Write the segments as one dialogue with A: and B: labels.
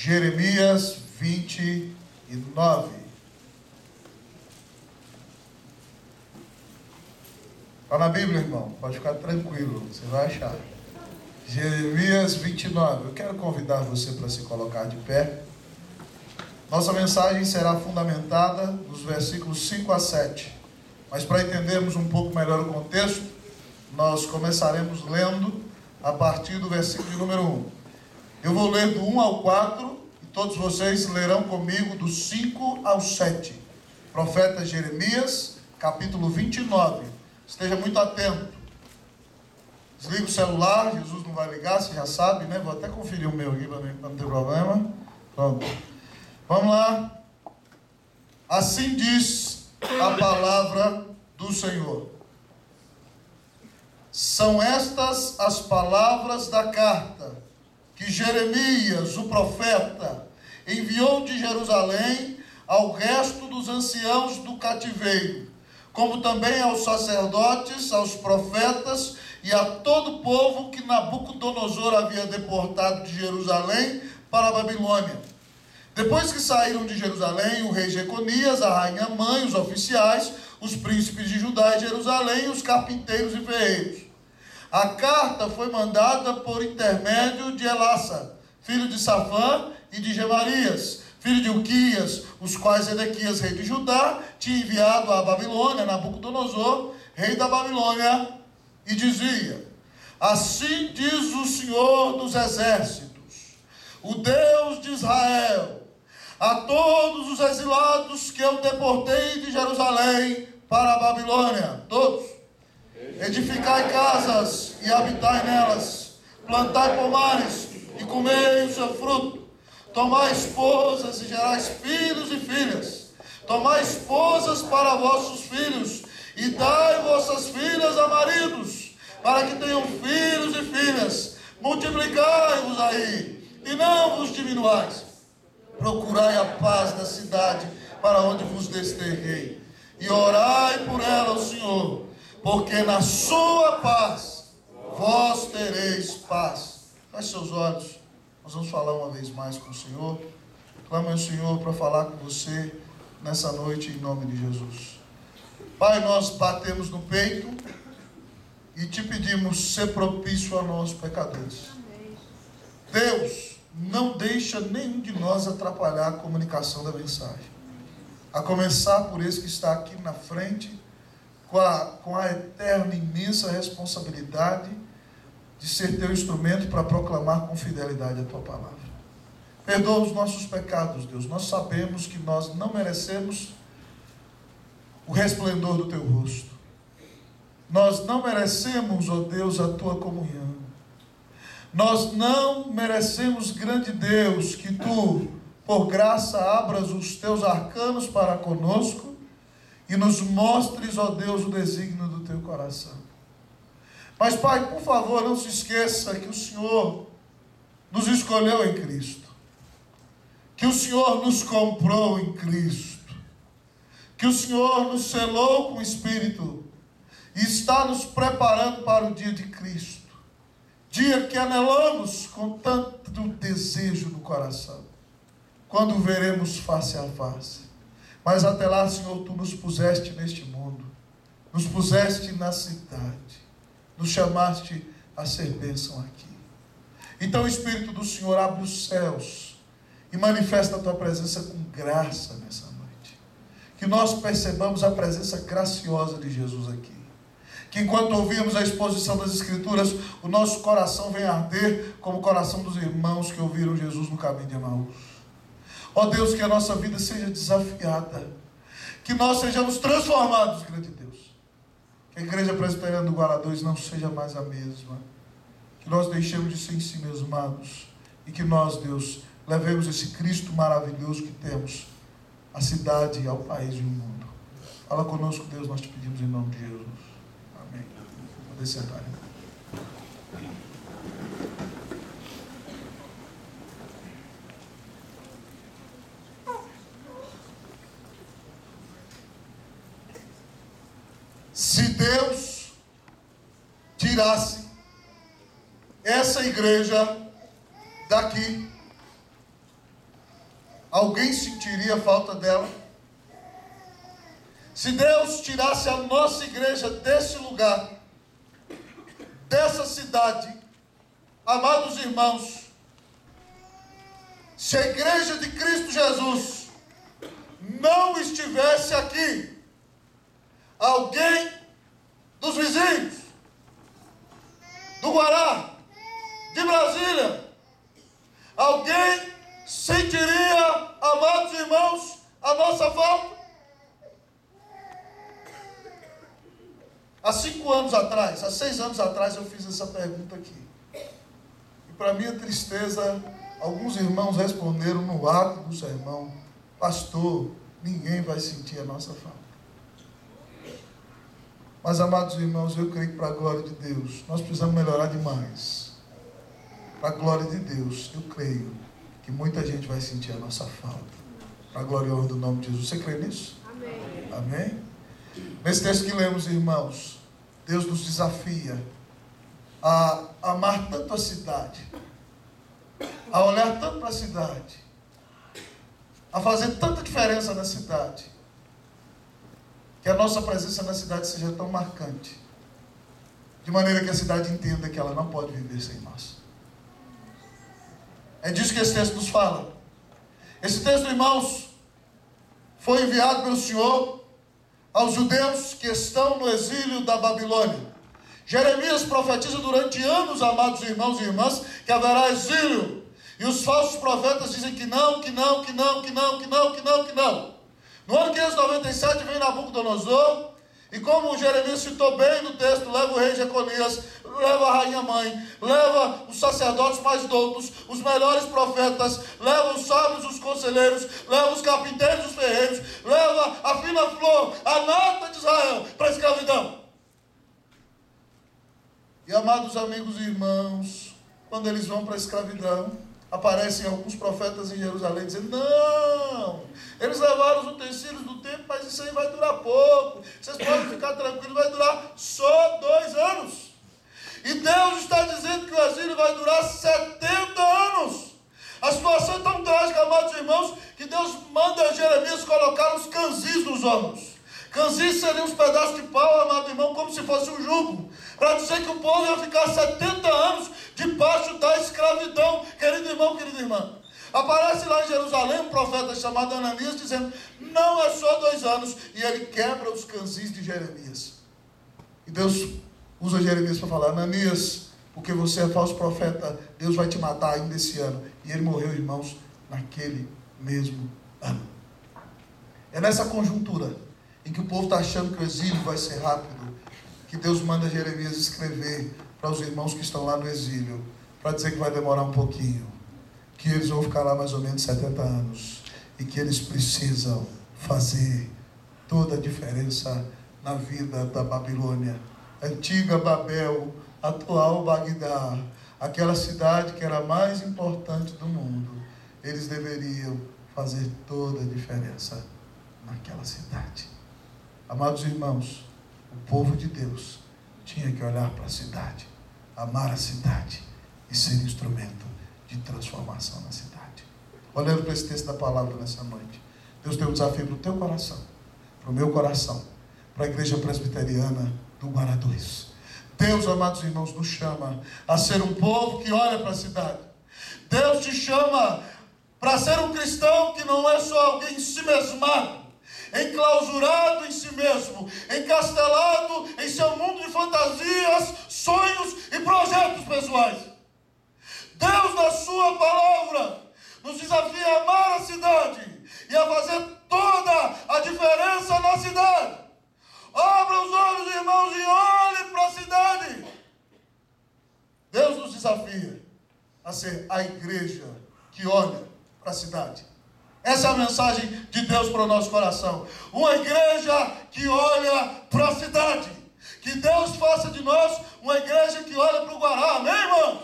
A: Jeremias 29. Está na Bíblia, irmão? Pode ficar tranquilo, você vai achar. Jeremias 29. Eu quero convidar você para se colocar de pé. Nossa mensagem será fundamentada nos versículos 5 a 7. Mas para entendermos um pouco melhor o contexto, nós começaremos lendo a partir do versículo de número 1. Eu vou ler do 1 ao 4 e todos vocês lerão comigo do 5 ao 7. Profeta Jeremias, capítulo 29. Esteja muito atento. Desliga o celular, Jesus não vai ligar, você já sabe, né? Vou até conferir o meu aqui para não ter problema. Pronto. Vamos lá. Assim diz a palavra do Senhor. São estas as palavras da carta que Jeremias, o profeta, enviou de Jerusalém ao resto dos anciãos do cativeiro, como também aos sacerdotes, aos profetas e a todo o povo que Nabucodonosor havia deportado de Jerusalém para a Babilônia. Depois que saíram de Jerusalém, o rei Jeconias, a rainha mãe, os oficiais, os príncipes de Judá e Jerusalém, os carpinteiros e ferreiros. A carta foi mandada por intermédio de Elassa, filho de Safã, e de Gemarias, filho de Uquias, os quais Edequias, rei de Judá, tinha enviado à Babilônia, Nabucodonosor, rei da Babilônia, e dizia: assim diz o Senhor dos exércitos, o Deus de Israel, a todos os exilados que eu deportei de Jerusalém para a Babilônia, todos: edificai casas e habitai nelas, plantai pomares e comei o seu fruto, tomai esposas e gerais filhos e filhas, tomai esposas para vossos filhos e dai vossas filhas a maridos, para que tenham filhos e filhas, multiplicai-vos aí e não vos diminuais. Procurai a paz da cidade para onde vos desterrei, e orai por ela ao Senhor, porque na sua paz vós tereis paz. Feche seus olhos, nós vamos falar uma vez mais com o Senhor. Clame ao Senhor para falar com você nessa noite em nome de Jesus. Pai, nós batemos no peito e te pedimos, ser propício a nós pecadores. Deus, não deixa nenhum de nós atrapalhar a comunicação da mensagem, a começar por esse que está aqui na frente, com a eterna e imensa responsabilidade de ser teu instrumento para proclamar com fidelidade a tua palavra. Perdoa os nossos pecados, Deus. Nós sabemos que nós não merecemos o resplendor do teu rosto. Nós não merecemos, ó Deus, a tua comunhão. Nós não merecemos, grande Deus, que tu, por graça, abras os teus arcanos para conosco e nos mostres, ó Deus, o desígnio do teu coração. Mas, Pai, por favor, não se esqueça que o Senhor nos escolheu em Cristo, que o Senhor nos comprou em Cristo, que o Senhor nos selou com o Espírito e está nos preparando para o dia de Cristo, dia que anelamos com tanto desejo no coração, quando veremos face a face. Mas até lá, Senhor, tu nos puseste neste mundo, nos puseste na cidade, nos chamaste a ser bênção aqui. Então o Espírito do Senhor abre os céus e manifesta a tua presença com graça nessa noite. Que nós percebamos a presença graciosa de Jesus aqui. Que enquanto ouvimos a exposição das Escrituras, o nosso coração venha arder como o coração dos irmãos que ouviram Jesus no caminho de Emaús. Ó Deus, que a nossa vida seja desafiada, que nós sejamos transformados, grande Deus. Que a Igreja Presbiteriana do Guará 2 não seja mais a mesma, que nós deixemos de ser em si mesmados e que nós, Deus, levemos esse Cristo maravilhoso que temos à cidade, ao país e ao mundo. Fala conosco, Deus, nós te pedimos em nome de Jesus. Amém. Pode sentar, irmão. Se Deus tirasse essa igreja daqui, alguém sentiria falta dela? Se Deus tirasse a nossa igreja desse lugar, dessa cidade, amados irmãos, se a igreja de Cristo Jesus não estivesse aqui, alguém dos vizinhos, do Guará, de Brasília, alguém sentiria, amados irmãos, a nossa falta? Há 5 anos atrás, há 6 anos atrás, eu fiz essa pergunta aqui. E para minha tristeza, alguns irmãos responderam no ato do sermão: pastor, ninguém vai sentir a nossa falta. Mas, amados irmãos, eu creio que para a glória de Deus, nós precisamos melhorar demais. Para a glória de Deus, eu creio que muita gente vai sentir a nossa falta. Para a glória e honra do nome de Jesus. Você crê nisso?
B: Amém.
A: Amém? Nesse texto que lemos, irmãos, Deus nos desafia a amar tanto a cidade, a olhar tanto para a cidade, a fazer tanta diferença na cidade, que a nossa presença na cidade seja tão marcante, de maneira que a cidade entenda que ela não pode viver sem nós. É disso que esse texto nos fala. Esse texto, irmãos, foi enviado pelo Senhor aos judeus que estão no exílio da Babilônia. Jeremias profetiza durante anos, amados irmãos e irmãs, que haverá exílio. E os falsos profetas dizem que não, que não, que não, que não, que não, que não, que não. No ano 597 vem Nabucodonosor, e como Jeremias citou bem no texto, leva o rei Jeconias, leva a rainha mãe, leva os sacerdotes mais doutos, os melhores profetas, leva os sábios, os conselheiros, leva os carpinteiros, os ferreiros, leva a fina flor, a nata de Israel para a escravidão. E, amados amigos e irmãos, quando eles vão para a escravidão, aparecem alguns profetas em Jerusalém dizendo: não, eles levaram os utensílios do templo, mas isso aí vai durar pouco, vocês podem ficar tranquilos, vai durar só 2 anos. E Deus está dizendo que o exílio vai durar 70 anos. A situação é tão trágica, amados irmãos, que Deus manda Jeremias colocar os canzis nos ombros. Canzis seriam uns pedaços de pau, amado irmão, como se fosse um jugo, para dizer que o povo ia ficar 70 anos debaixo da escravidão. Querido irmão, querida irmã, aparece lá em Jerusalém um profeta chamado Ananias dizendo: não é só 2 anos, e ele quebra os canzis de Jeremias. E Deus usa Jeremias para falar: Ananias, porque você é falso profeta, Deus vai te matar ainda esse ano. E ele morreu, irmãos, naquele mesmo ano. É nessa conjuntura em que o povo está achando que o exílio vai ser rápido, que Deus manda Jeremias escrever para os irmãos que estão lá no exílio, para dizer que vai demorar um pouquinho, que eles vão ficar lá mais ou menos 70 anos, e que eles precisam fazer toda a diferença na vida da Babilônia, antiga Babel, atual Bagdá, aquela cidade que era a mais importante do mundo. Eles deveriam fazer toda a diferença naquela cidade. Amados irmãos, o povo de Deus tinha que olhar para a cidade, amar a cidade e ser instrumento de transformação na cidade. Olhando para esse texto da palavra nessa noite, Deus tem um desafio para o teu coração, para o meu coração, para a igreja presbiteriana do Guará 2. Deus, amados irmãos, nos chama a ser um povo que olha para a cidade. Deus te chama para ser um cristão que não é só alguém em si mesmado, enclausurado em si mesmo, encastelado em seu mundo de fantasias, sonhos e projetos pessoais. Deus, na sua palavra, nos desafia a amar a cidade e a fazer toda a diferença na cidade. Abra os olhos, irmãos, e olhe para a cidade. Deus nos desafia a ser a igreja que olha para a cidade. Essa é a mensagem de Deus para o nosso coração. Uma igreja que olha para a cidade. Que Deus faça de nós uma igreja que olha para o Guará. Amém, irmão?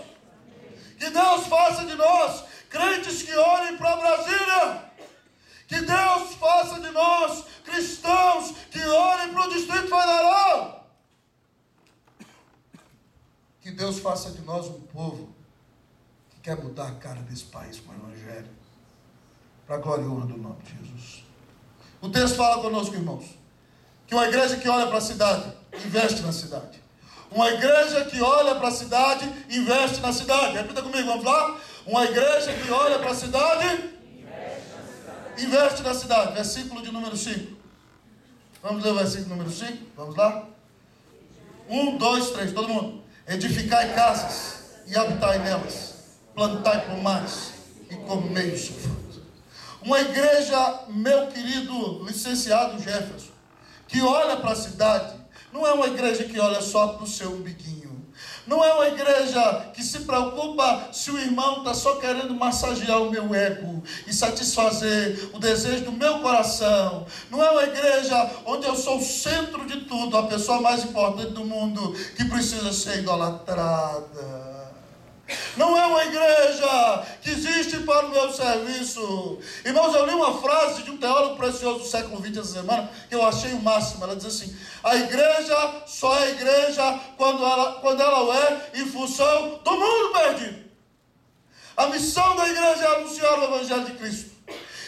A: Que Deus faça de nós crentes que olhem para Brasília. Que Deus faça de nós cristãos que olhem para o Distrito Federal. Que Deus faça de nós um povo que quer mudar a cara desse país com o Evangelho. para a glória e honra do nome de Jesus. O texto fala conosco, irmãos, que uma igreja que olha para a cidade, investe na cidade. Uma igreja que olha para a cidade, investe na cidade. Repita comigo, vamos lá? Uma igreja que olha para a cidade, investe na cidade. Versículo de número 5. Vamos ler o versículo número 5? Vamos lá? 1, 2, 3, todo mundo. Edificai casas e habitai nelas. Plantai pomares e comei o seu fruto. Uma igreja, meu querido licenciado Jefferson, que olha para a cidade, não é uma igreja que olha só para o seu umbiguinho. Não é uma igreja que se preocupa se o irmão está só querendo massagear o meu ego e satisfazer o desejo do meu coração. Não é uma igreja onde eu sou o centro de tudo, a pessoa mais importante do mundo que precisa ser idolatrada. Não é uma igreja que existe para o meu serviço. Irmãos, eu li uma frase de um teólogo precioso do século XX essa semana, que eu achei o máximo. Ela diz assim: a igreja só é igreja quando ela é em função do mundo perdido. A missão da igreja é anunciar o Evangelho de Cristo.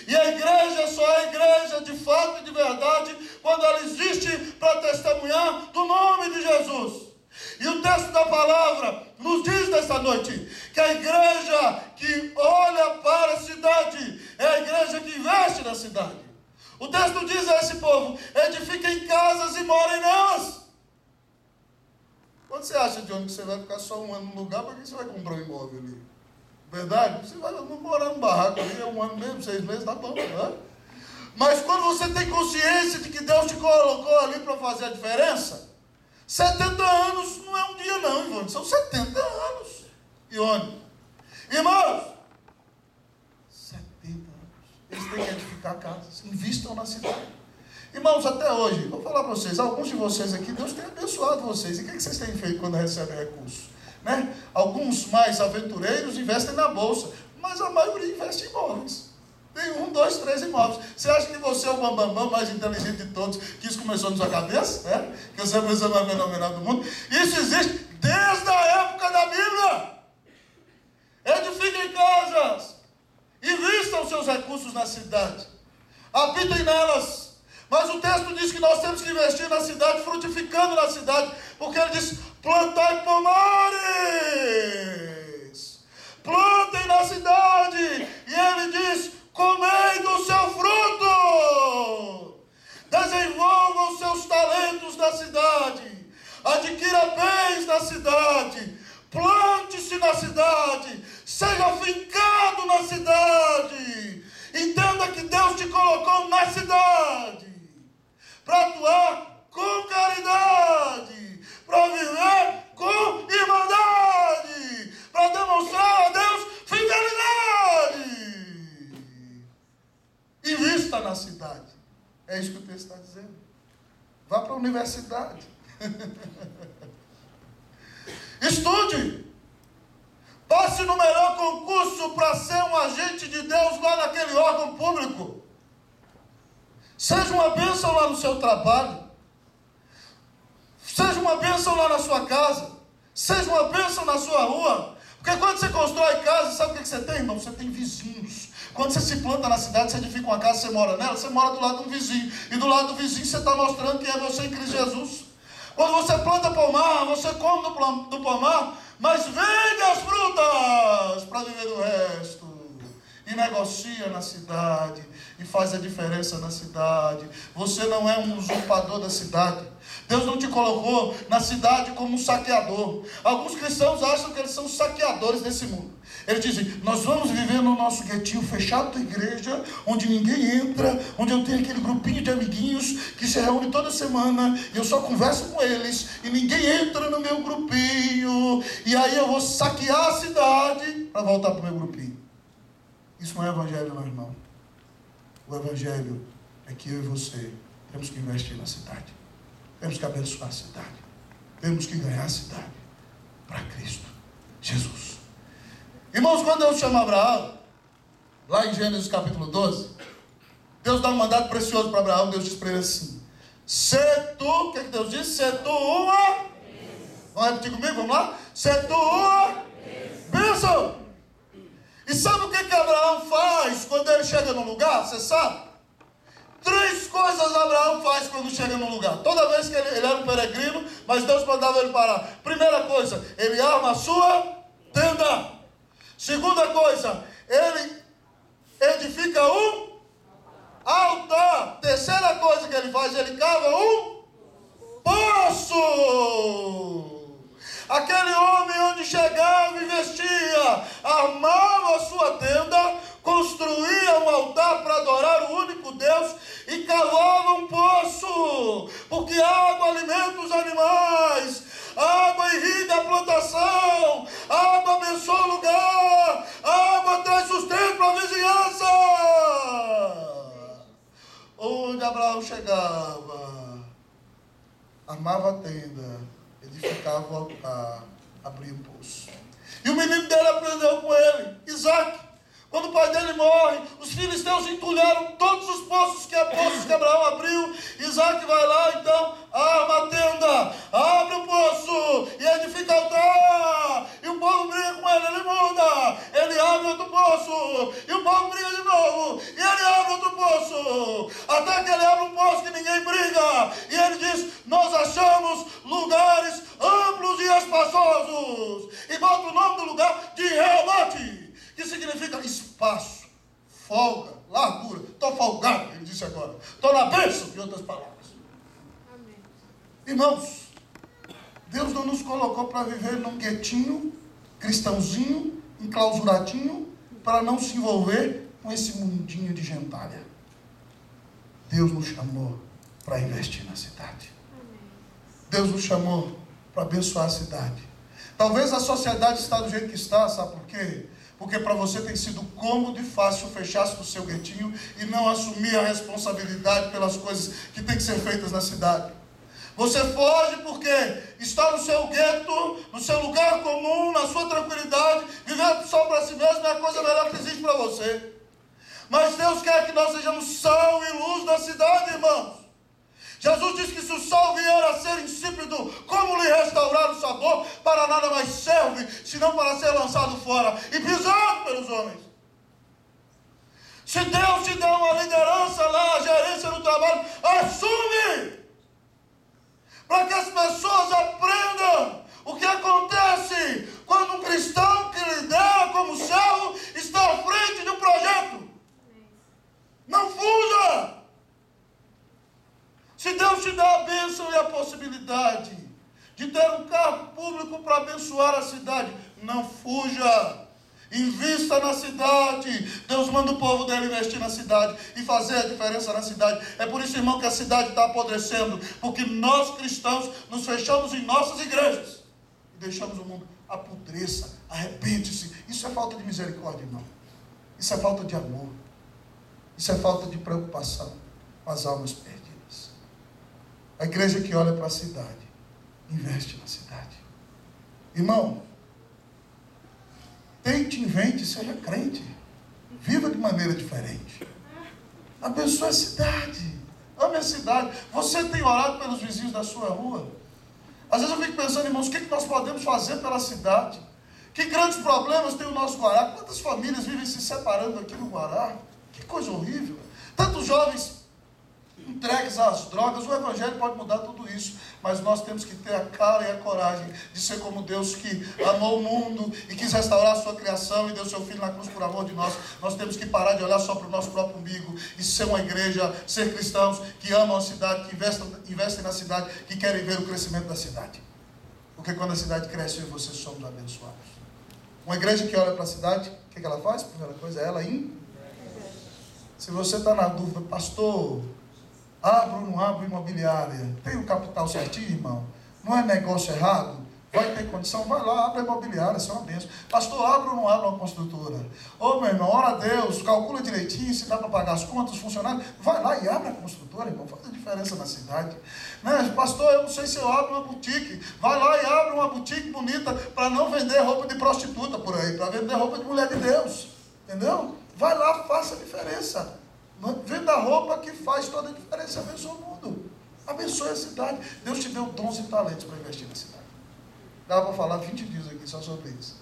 A: E a igreja só é igreja de fato e de verdade quando ela existe para testemunhar do nome de Jesus. E o texto da palavra nos diz nesta noite que a igreja que olha para a cidade é a igreja que investe na cidade. O texto diz a esse povo: edifiquem casas e morem nelas. Quando você acha, Johnny, que você vai ficar só um ano no lugar, para que você vai comprar um imóvel ali? Verdade? Você vai morar num barraco ali, é um ano mesmo, 6 meses, tá bom, né? Mas quando você tem consciência de que Deus te colocou ali para fazer a diferença, 70 anos não é um dia não, Ivone, são 70 anos. Ione, irmãos, 70 anos, eles têm que edificar casas, invistam na cidade. Irmãos, até hoje, vou falar para vocês, alguns de vocês aqui, Deus tem abençoado vocês. E o que vocês têm feito quando recebem recursos? Né? Alguns mais aventureiros investem na bolsa, mas a maioria investe em imóveis. Tem 1, 2, 3 imóveis. Você acha que você é o bambambam mais inteligente de todos, que isso começou na sua cabeça? Né? Que você é a pessoa mais fenomenal do mundo? Isso existe desde a época da Bíblia. Edifiquem casas, invistam seus recursos na cidade, habitem nelas. Mas o texto diz que nós temos que investir na cidade, frutificando na cidade, porque ele diz: plantai pomares, plantem na cidade. E ele diz: comei do seu fruto, desenvolvam seus talentos na cidade, adquira bens na cidade, plante-se na cidade, seja fincado na cidade. Entenda que Deus te colocou na cidade para atuar com caridade, para viver com irmandade, para demonstrar a Deus fidelidade. Invista na cidade. É isso que o texto está dizendo. Vá para a universidade. Estude. Passe no melhor concurso para ser um agente de Deus lá naquele órgão público. Seja uma bênção lá no seu trabalho. Seja uma bênção lá na sua casa. Seja uma bênção na sua rua. Porque quando você constrói casa, sabe o que você tem, irmão? Você tem vizinhos. Quando você se planta na cidade, você edifica uma casa, você mora nela, você mora do lado de um vizinho. E do lado do vizinho você está mostrando quem é você em Cristo Jesus. Quando você planta pomar, você come do pomar, mas vende as frutas para viver do resto. E negocia na cidade, e faz a diferença na cidade. Você não é um usurpador da cidade. Deus não te colocou na cidade como um saqueador. Alguns cristãos acham que eles são saqueadores desse mundo. Eles dizem: nós vamos viver no nosso guetinho fechado da igreja, onde ninguém entra, onde eu tenho aquele grupinho de amiguinhos que se reúne toda semana, e eu só converso com eles, e ninguém entra no meu grupinho, e aí eu vou saquear a cidade para voltar para o meu grupinho. Isso não é evangelho, não, irmão. O evangelho é que eu e você temos que investir na cidade. Temos que abençoar a cidade. Temos que ganhar a cidade para Cristo Jesus. Irmãos, quando Deus chama Abraão, lá em Gênesis capítulo 12, Deus dá um mandato precioso para Abraão. Deus diz para ele assim: se tu, o que Deus diz? Se tu uma, vamos repetir comigo, vamos lá? Se tu uma bênção. E sabe o que Abraão faz quando ele chega no lugar? Você sabe? 3 coisas Abraão faz quando chega no lugar. Toda vez que ele era um peregrino, mas Deus mandava ele parar. Primeira coisa, ele arma a sua tenda. Segunda coisa, ele edifica um altar. Terceira coisa que ele faz, ele cava um poço. Aquele homem onde chegava e vestia, armava a sua tenda, construía um altar para adorar o único Deus e cavava um poço, porque água alimenta os animais, água irriga a plantação, água abençoa o lugar, água traz sustento para a vizinhança. Onde Abraão chegava, armava a tenda, edificava o altar, abria o poço. E o menino dele aprendeu com ele, Isaac. Quando o pai dele morre, os filisteus entulharam todos os poços que Abraão abriu. Isaac vai lá, então, arma a tenda, abre o poço e edifica o altar. E o povo briga com ele, ele muda. Ele abre outro poço e o povo briga de novo. E ele abre outro poço. Até que ele abre um poço que ninguém briga. E ele diz, nós achamos lugares amplos e espaçosos. E bota o nome do lugar de Reobote, que significa espaço, folga, largura. Estou folgado, ele disse agora. Estou na bênção, em outras palavras. Amém. Irmãos, Deus não nos colocou para viver num guetinho, cristãozinho, enclausuradinho, para não se envolver com esse mundinho de gentalha. Deus nos chamou para investir na cidade. Amém. Deus nos chamou para abençoar a cidade. Talvez a sociedade está do jeito que está, sabe por quê? Porque para você tem sido cômodo e fácil fechar-se no seu guetinho e não assumir a responsabilidade pelas coisas que têm que ser feitas na cidade. Você foge porque está no seu gueto, no seu lugar comum, na sua tranquilidade, vivendo só para si mesmo é a coisa melhor que existe para você. Mas Deus quer que nós sejamos sal e luz da cidade, irmãos. Jesus disse que se o sal vier a ser insípido, como lhe restaurar o sabor? Para nada mais serve, senão para ser lançado fora e pisado pelos homens. Se Deus te dá uma liderança lá, a gerência no trabalho, assume! Para que as pessoas aprendam o que acontece quando um cristão que lidera como servo está à frente de um projeto. Não fuja! Se Deus te dá a bênção e a possibilidade de ter um carro público para abençoar a cidade, não fuja. Invista na cidade. Deus manda o povo dele investir na cidade e fazer a diferença na cidade. É por isso, irmão, que a cidade está apodrecendo, porque nós cristãos nos fechamos em nossas igrejas e deixamos o mundo apodreça, arrepende-se. Isso é falta de misericórdia, irmão. Isso é falta de amor. Isso é falta de preocupação com as almas perdidas. A igreja que olha para a cidade, investe na cidade. Irmão, tente, invente, seja crente. Viva de maneira diferente. Abençoe a cidade. Ame a cidade. Você tem orado pelos vizinhos da sua rua? Às vezes eu fico pensando, irmãos, o que nós podemos fazer pela cidade? Que grandes problemas tem o nosso Guará? Quantas famílias vivem se separando aqui no Guará? Que coisa horrível. Tantos jovens entregues às drogas. O Evangelho pode mudar tudo isso, mas nós temos que ter a cara e a coragem de ser como Deus, que amou o mundo e quis restaurar a sua criação e deu seu Filho na cruz por amor de nós. Nós temos que parar de olhar só para o nosso próprio umbigo e ser uma igreja, ser cristãos que amam a cidade, que investem na cidade, que querem ver o crescimento da cidade. Porque quando a cidade cresce, eu e você somos abençoados. Uma igreja que olha para a cidade, o que ela faz? Primeira coisa, ela Se você está na dúvida, pastor, abro ou não abro imobiliária? Tem o capital certinho, irmão? Não é negócio errado? Vai ter condição? Vai lá, abre a imobiliária, isso é uma bênção. Pastor, abre ou não abre uma construtora? Ô, meu irmão, ora a Deus, calcula direitinho, se dá para pagar as contas, os funcionários. Vai lá e abre a construtora, irmão, faz a diferença na cidade. Né? Pastor, eu não sei se eu abro uma boutique. Vai lá e abre uma boutique bonita para não vender roupa de prostituta por aí, para vender roupa de mulher de Deus. Entendeu? Vai lá, faça a diferença. Venda roupa que faz toda a diferença. Abençoa o mundo. Abençoe a cidade. Deus te deu dons e talentos para investir na cidade. Dá para falar 20 dias aqui só sobre isso.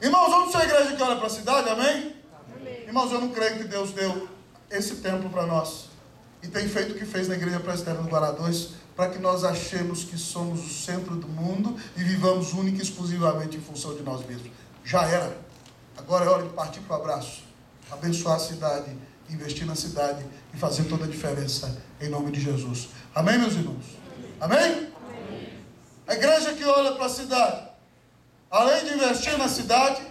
A: Irmãos, vamos ser a igreja que olha para a cidade, amém? Amém? Irmãos, eu não creio que Deus deu esse templo para nós. E tem feito o que fez na Igreja Presbiteriana do Guará 2, para que nós achemos que somos o centro do mundo e vivamos única e exclusivamente em função de nós mesmos. Já era. Agora é hora de partir para o abraço. Abençoar a cidade, investir na cidade e fazer toda a diferença em nome de Jesus. Amém, meus irmãos? Amém? Amém? A igreja que olha para a cidade, além de investir na cidade,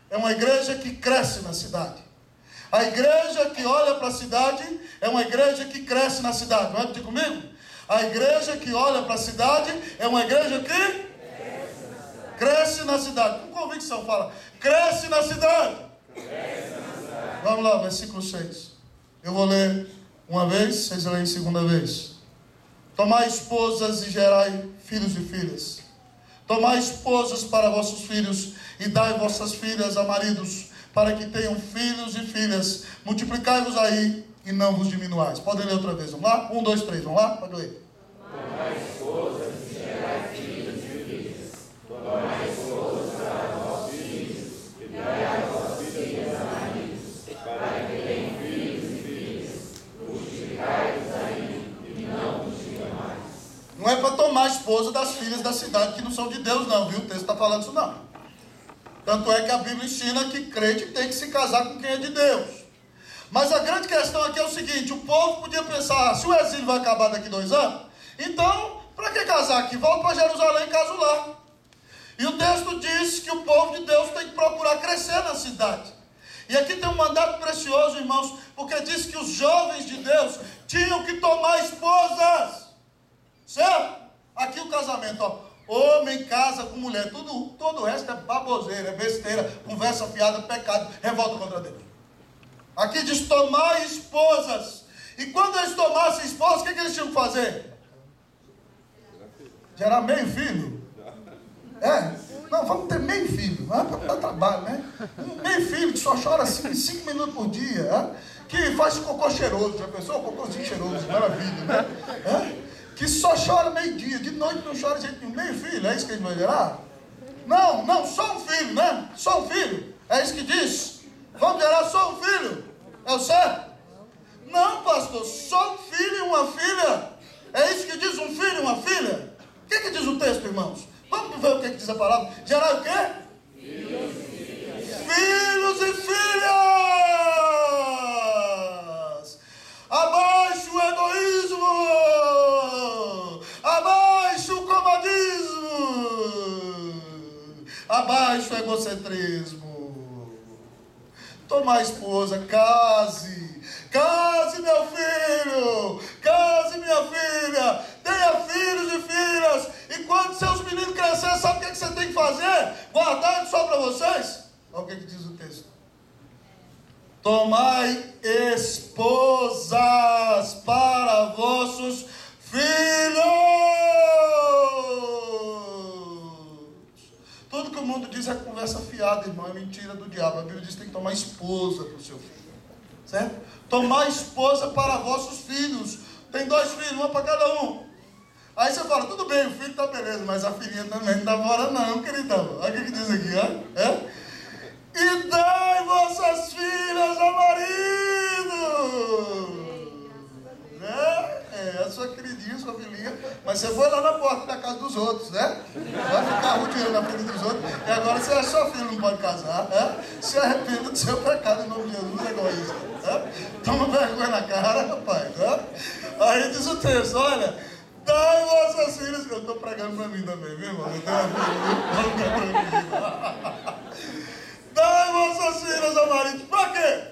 A: é uma igreja que cresce na cidade. A igreja que olha para a cidade é uma igreja que cresce na cidade. Vai repetir comigo? A igreja que olha para a cidade é uma igreja que cresce na cidade. Com convicção fala, cresce na cidade. Vamos lá, versículo 6. Eu vou ler uma vez, vocês leem segunda vez. Tomai esposas e gerai filhos e filhas. Tomai esposas para vossos filhos e dai vossas filhas a maridos, para que tenham filhos e filhas. Multiplicai-vos aí e não vos diminuais. Podem ler outra vez, vamos lá? 1, 2, 3, vamos lá? Pode ler.
B: Tomai esposas e gerai filhos e filhas. Tomai esposas para vossos filhos e dai a vossas filhas a maridos, para que tenham filhos e filhas. Multiplicai-vos aí e não vos diminuais.
A: Não é para tomar a esposa das filhas da cidade que não são de Deus, não, viu? O texto está falando isso, não. Tanto é que a Bíblia ensina que crente tem que se casar com quem é de Deus. Mas a grande questão aqui é o seguinte: o povo podia pensar, se o exílio vai acabar daqui 2 anos, então, para que casar aqui? Volta para Jerusalém e caso lá. E o texto diz que o povo de Deus tem que procurar crescer na cidade. E aqui tem um mandato precioso, irmãos, porque diz que os jovens de Deus tinham que tomar esposas. Certo? Aqui o casamento, ó. Homem casa com mulher, todo o resto é baboseira, é besteira, conversa fiada, pecado, revolta contra Deus. Aqui diz tomar esposas. E quando eles tomassem esposas, o que eles tinham que fazer? Gerar meio filho. Não, vamos ter meio filho, para dar trabalho, né? Meio filho que só chora 5 minutos por dia, que faz cocô cheiroso, já pensou? Cocôzinho cheiroso, maravilha, né? Que só chora meio-dia, de noite não chora gente nenhum. Meio filho, é isso que ele vai gerar? Não, só um filho, né? Só um filho, é isso que diz. Vamos gerar só um filho, é o certo? Não, pastor, só um filho e uma filha. É isso que diz, um filho e uma filha? O que diz o texto, irmãos? Vamos ver o que diz a palavra. Gerar o quê? Filhos e filhas. Filhos e filhas. Abaixo o egoísmo. Abaixo o comodismo. Abaixo o egocentrismo. Tomar esposa, case. Case, meu filho. Case, minha filha. Tenha filhos e filhas. E quando seus meninos crescerem, sabe o que você tem que fazer? Guardar só para vocês? Olha o que diz o texto. Tomai esposas para vossos filhos. Tudo que o mundo diz é conversa fiada, irmão, é mentira do diabo. A Bíblia diz que tem que tomar esposa para o seu filho. Certo? Tomar esposa para vossos filhos. Tem 2 filhos, uma para cada um. Aí você fala, tudo bem, o filho está beleza, mas a filhinha também não dá fora não, queridão. Olha o que diz aqui, ó. E dai vossas filhas a marido. É a sua queridinha, sua filhinha. Mas você foi lá na porta da casa dos outros, né? Vai ficar rodeando na frente dos outros. E agora você é sua filha, não pode casar. Se arrependa do seu pecado em nome de Jesus, egoísta. Toma vergonha na cara, rapaz. Aí diz o texto, olha, dai vossas filhas. Eu estou pregando para mim também, viu, irmão? Eu tenho uma filha. Dai vossas filhas ao marido. Para quê?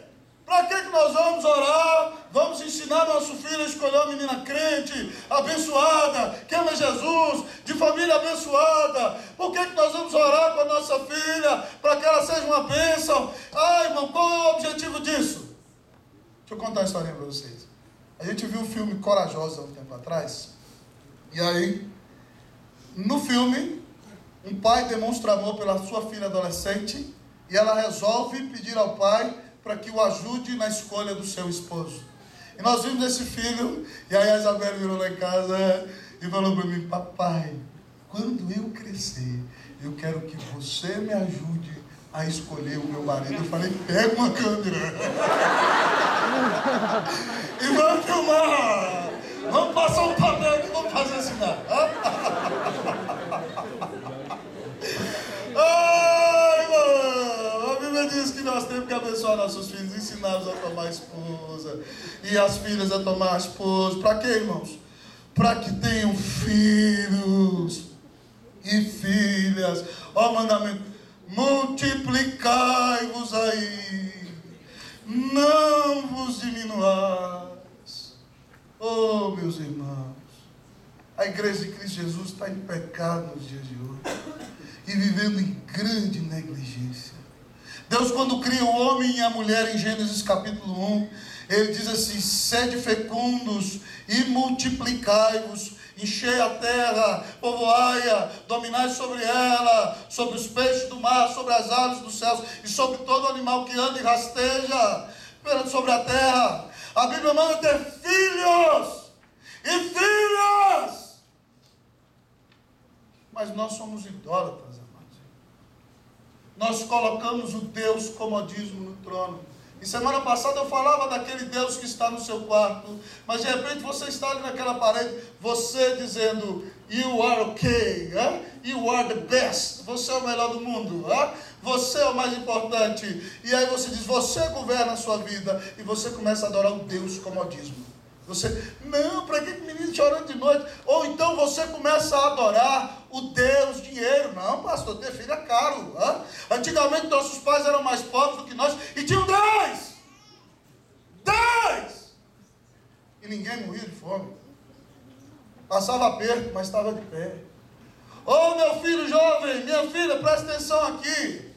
A: Para que nós vamos orar? Vamos ensinar nosso filho a escolher uma menina crente, abençoada, que ama Jesus, de família abençoada. Por que nós vamos orar com a nossa filha? Para que ela seja uma bênção. Ai, irmão, qual é o objetivo disso? Deixa eu contar uma historinha para vocês. A gente viu o filme Corajosa há um tempo atrás. E aí, no filme, um pai demonstra amor pela sua filha adolescente e ela resolve pedir ao pai para que o ajude na escolha do seu esposo. E nós vimos esse filho, e aí a Isabela virou lá em casa e falou para mim, papai, quando eu crescer, eu quero que você me ajude Aí escolhi o meu marido, eu falei, pega uma câmera e vamos filmar. Vamos passar um papel aqui, vamos fazer assim, Ai, mano, a Bíblia diz que nós temos que abençoar nossos filhos, ensiná-los a tomar a esposa e as filhas a tomar a esposa. Para quê, irmãos? Para que tenham filhos e filhas. Ó, mandamento: multiplicai-vos aí, não vos diminuais. Oh, meus irmãos, a igreja de Cristo Jesus está em pecado nos dias de hoje e vivendo em grande negligência. Deus, quando cria o homem e a mulher em Gênesis capítulo 1, Ele diz assim: sede fecundos e multiplicai-vos, enchei a terra, povoai-a, dominai sobre ela, sobre os peixes do mar, sobre as aves dos céus e sobre todo animal que anda e rasteja sobre a terra. A Bíblia manda ter filhos e filhas. Mas nós somos idólatras, amados. Nós colocamos o Deus comodismo no trono. E semana passada eu falava daquele Deus que está no seu quarto, mas de repente você está ali naquela parede, você dizendo, you are okay, you are the best, você é o melhor do mundo, você é o mais importante. E aí você diz, você governa a sua vida, e você começa a adorar o Deus comodismo. Você, não, para que menino chorando de noite? Ou então você começa a adorar o Deus dinheiro. Não, pastor, ter filho é caro. Antigamente nossos pais eram mais pobres do que nós e tinham 10. E ninguém morria de fome. Passava aperto, mas estava de pé. Ô, meu filho jovem, minha filha, presta atenção aqui.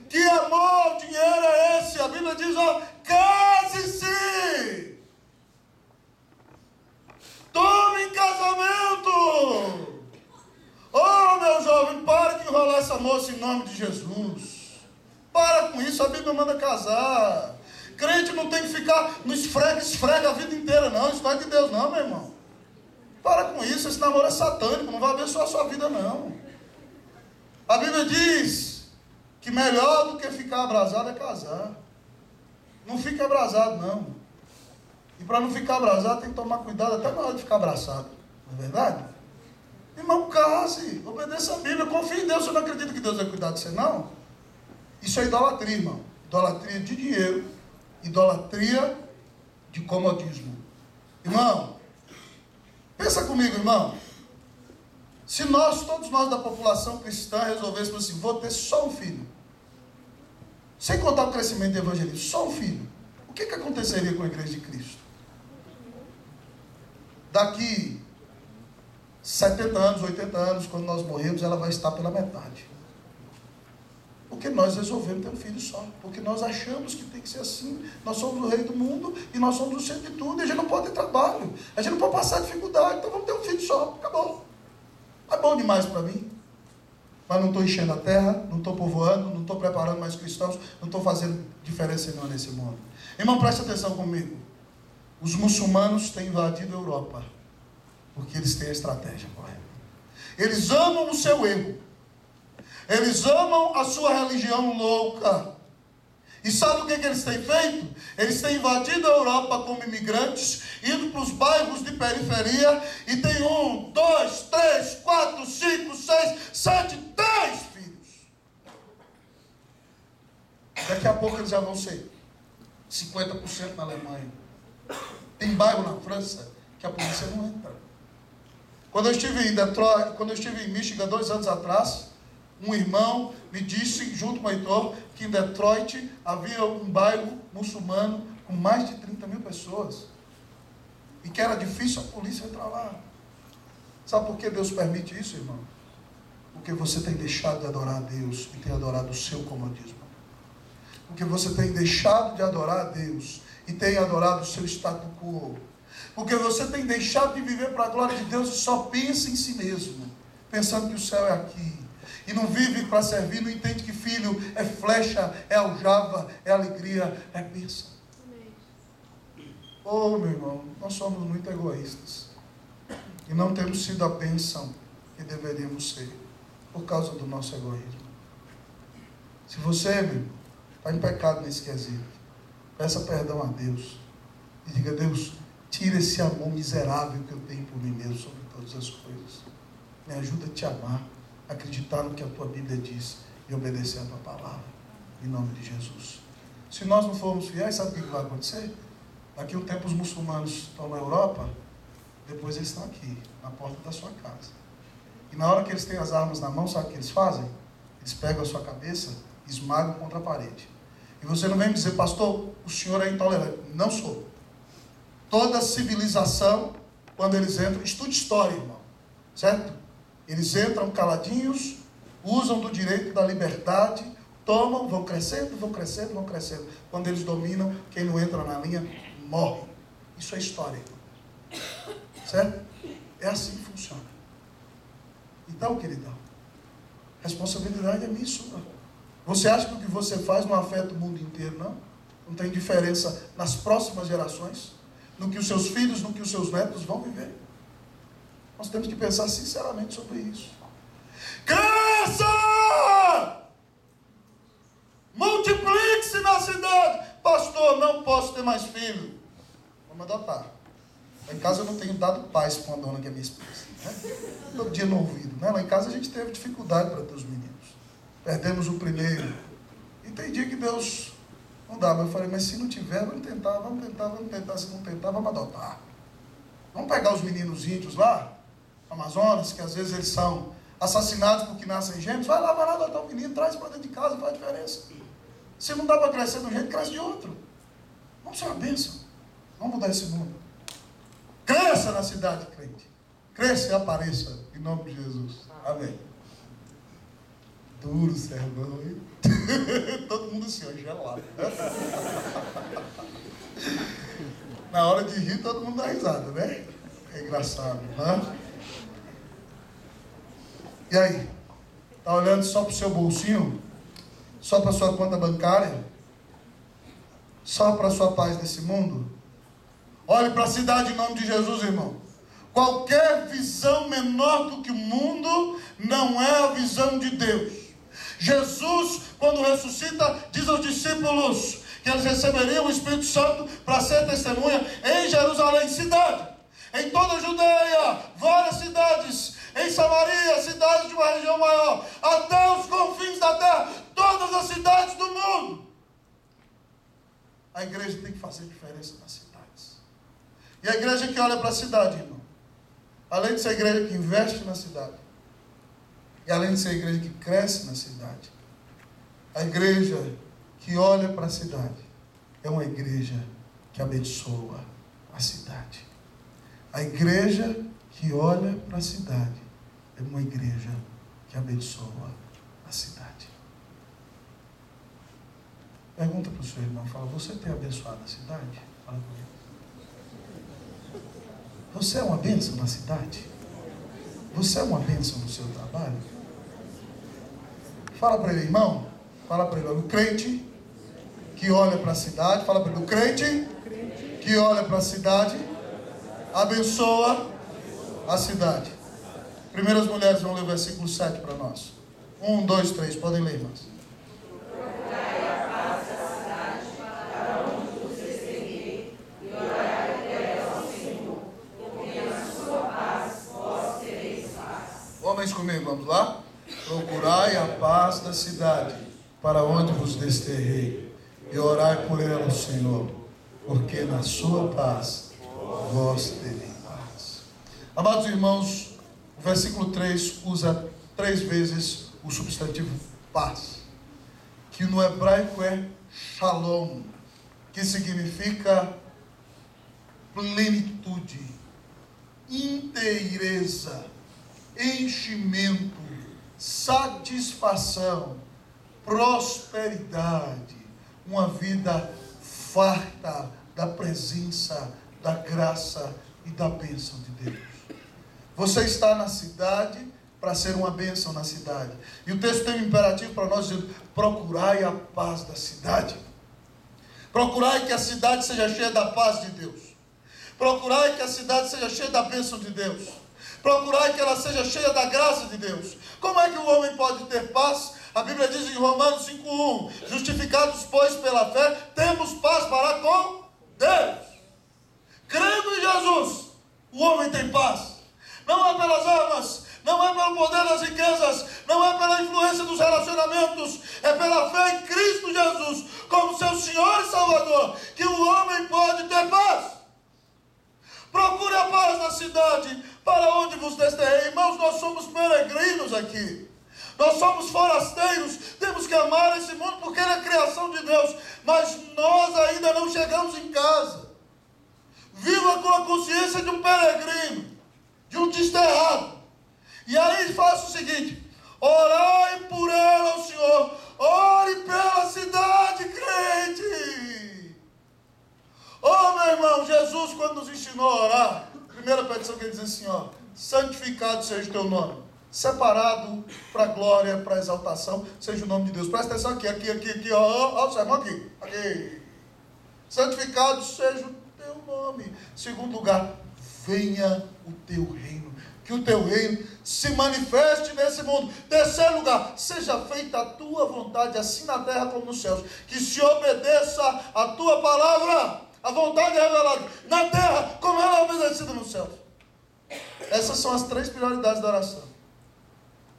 A: Que amor, dinheiro é esse? A Bíblia diz, case-se. Tome em casamento. Oh, meu jovem, para de enrolar essa moça em nome de Jesus. Para com isso, a Bíblia manda casar. Crente não tem que ficar no esfrega a vida inteira, não. Isso não é de Deus, não, meu irmão. Para com isso, esse namoro é satânico, não vai abençoar a sua vida, não. A Bíblia diz que melhor do que ficar abrasado é casar. Não fique abrasado, não. E para não ficar abrasado, tem que tomar cuidado até na hora de ficar abraçado. Não é verdade? Irmão, case, obedeça a Bíblia, confie em Deus. Você não acredita que Deus vai cuidar de você, não? Isso é idolatria, irmão. Idolatria de dinheiro, idolatria de comodismo. Irmão, pensa comigo, irmão. Se todos nós da população cristã resolvêssemos assim, vou ter só um filho, sem contar o crescimento do evangelismo, só um filho, o que aconteceria com a igreja de Cristo? Daqui 70 anos, 80 anos, quando nós morrermos, ela vai estar pela metade. Porque nós resolvemos ter um filho só. Porque nós achamos que tem que ser assim. Nós somos o rei do mundo e nós somos o centro de tudo. E a gente não pode ter trabalho. A gente não pode passar dificuldade. Então vamos ter um filho só. Acabou. É bom demais para mim. Mas não estou enchendo a terra, não estou povoando, não estou preparando mais cristãos, não estou fazendo diferença nenhuma nesse mundo. Irmão, preste atenção comigo. Os muçulmanos têm invadido a Europa, porque eles têm a estratégia correta. Eles amam o seu erro. Eles amam a sua religião louca. E sabe o que eles têm feito? Eles têm invadido a Europa como imigrantes, indo para os bairros de periferia, e tem 1, 2, 3, 4, 5, 6, 7, 10 filhos. Daqui a pouco eles já vão ser 50% na Alemanha. Tem bairro na França que a polícia não entra. Quando eu estive em Detroit, quando eu estive em Michigan 2 anos atrás, um irmão me disse, junto com o Heitor, que em Detroit havia um bairro muçulmano com mais de 30 mil pessoas. E que era difícil a polícia entrar lá. Sabe por que Deus permite isso, irmão? Porque você tem deixado de adorar a Deus e tem adorado o seu comodismo. Porque você tem deixado de adorar a Deus e tem adorado o seu status quo. Porque você tem deixado de viver para a glória de Deus e só pensa em si mesmo, pensando que o céu é aqui. E não vive para servir, não entende que filho é flecha, é aljava, é alegria, é bênção. Oh, meu irmão, nós somos muito egoístas. E não temos sido a bênção que deveríamos ser, por causa do nosso egoísmo. Se você, meu irmão, está em pecado nesse quesito, peça perdão a Deus. E diga: Deus, tira esse amor miserável que eu tenho por mim mesmo sobre todas as coisas. Me ajuda a te amar, acreditar no que a tua Bíblia diz e obedecer a tua palavra. Em nome de Jesus. Se nós não formos fiéis, sabe o que vai acontecer? Daqui a um tempo os muçulmanos estão na Europa, depois eles estão aqui, na porta da sua casa. E na hora que eles têm as armas na mão, sabe o que eles fazem? Eles pegam a sua cabeça e esmagam contra a parede. E você não vem me dizer: pastor, o senhor é intolerante. Não sou. Toda civilização, quando eles entram, estude história, irmão, certo? Eles entram caladinhos, usam do direito da liberdade, tomam, vão crescendo, vão crescendo, vão crescendo. Quando eles dominam, quem não entra na linha, morre. Isso é história, irmão. Certo? É assim que funciona. Então, queridão, responsabilidade é minha e sua. Você acha que o que você faz não afeta o mundo inteiro, não? Não tem diferença nas próximas gerações? No que os seus filhos, no que os seus netos vão viver? Nós temos que pensar sinceramente sobre isso. Cresça! Multiplique-se na cidade. Pastor, não posso ter mais filho. Vamos adotar. Lá em casa eu não tenho dado paz para uma dona que é minha esposa, né? Todo dia no ouvido, né? Lá em casa a gente teve dificuldade para ter os meninos. Perdemos o primeiro. E tem dia que Deus não dá. Mas eu falei: mas se não tiver, vamos tentar. Se não tentar, vamos adotar. Vamos pegar os meninos índios lá, Amazonas, que às vezes eles são assassinados porque nascem gêmeos. Vai lá adotar um menino, traz para dentro de casa, faz diferença. Se não dá para crescer de um jeito, cresce de outro. Vamos ser uma bênção. Vamos mudar esse mundo. Cresça na cidade, crente. Cresça e apareça, em nome de Jesus. Amém. Duro sermão, hein? Todo mundo assim, ó, gelado. Na hora de rir, todo mundo dá risada, né? É engraçado, né? E aí? Está olhando só para o seu bolsinho? Só para a sua conta bancária? Só para a sua paz nesse mundo? Olhe para a cidade em nome de Jesus, irmão. Qualquer visão menor do que o mundo não é a visão de Deus. Jesus, quando ressuscita, diz aos discípulos que eles receberiam o Espírito Santo para ser testemunha em Jerusalém, cidade, em toda a Judeia, várias cidades, em Samaria, cidades de uma região maior, até os confins da terra, todas as cidades do mundo. A igreja tem que fazer diferença nas cidades. E a igreja que olha para a cidade, irmão, além de ser a igreja que investe na cidade, e além de ser a igreja que cresce na cidade, a igreja que olha para a cidade é uma igreja que abençoa a cidade. A igreja que olha para a cidade é uma igreja que abençoa a cidade. Pergunta para o seu irmão, fala: você tem abençoado a cidade? Fala comigo. Você é uma bênção na cidade? Você é uma bênção no seu trabalho? Fala para ele, irmão. Fala para ele: o crente que olha para a cidade. Fala para ele: o crente que olha para a cidade abençoa a cidade. Primeiras mulheres vão ler o versículo 7 para nós. 1, 2, 3. Podem ler, irmãos. Homens comigo, vamos lá? Procurai a paz da cidade, para onde vos desterrei, e orai por ela ao Senhor, porque na sua paz vós tereis paz. Amados irmãos, o versículo 3 usa 3 vezes o substantivo paz, que no hebraico é shalom, que significa plenitude, inteireza, enchimento, satisfação, prosperidade, uma vida farta da presença, da graça e da bênção de Deus. Você está na cidade para ser uma bênção na cidade. E o texto tem um imperativo para nós dizendo: procurai a paz da cidade. Procurai que a cidade seja cheia da paz de Deus. Procurai que a cidade seja cheia da bênção de Deus. Procurai que ela seja cheia da graça de Deus. Como é que o homem pode ter paz? A Bíblia diz em Romanos 5:1: justificados, pois, pela fé, temos paz para com Deus. Crendo em Jesus, o homem tem paz. Não é pelas armas, não é pelo poder das riquezas, não é pela influência dos relacionamentos, é pela fé em Cristo Jesus, como seu Senhor e Salvador, que o homem pode ter paz. Procure a paz na cidade, para onde vos desterrei. Irmãos, nós somos peregrinos aqui. Nós somos forasteiros, temos que amar esse mundo porque ele é criação de Deus, mas nós ainda não chegamos em casa. Viva com a consciência de um peregrino, de um desterrado. E aí faça o seguinte: orai por ela ao Senhor, ore pela cidade crente. Oh, meu irmão, Jesus, quando nos ensinou a orar, a primeira petição que ele diz assim, ó: santificado seja o teu nome, separado para a glória, para a exaltação, seja o nome de Deus. Presta atenção aqui, ó, o sermão aqui. Santificado seja o teu nome. Segundo lugar, venha o teu reino. Que o teu reino se manifeste nesse mundo. Terceiro lugar, seja feita a tua vontade, assim na terra como nos céus. Que se obedeça a tua palavra, a vontade é revelada na terra como ela é obedecida nos céus. Essas são as 3 prioridades da oração.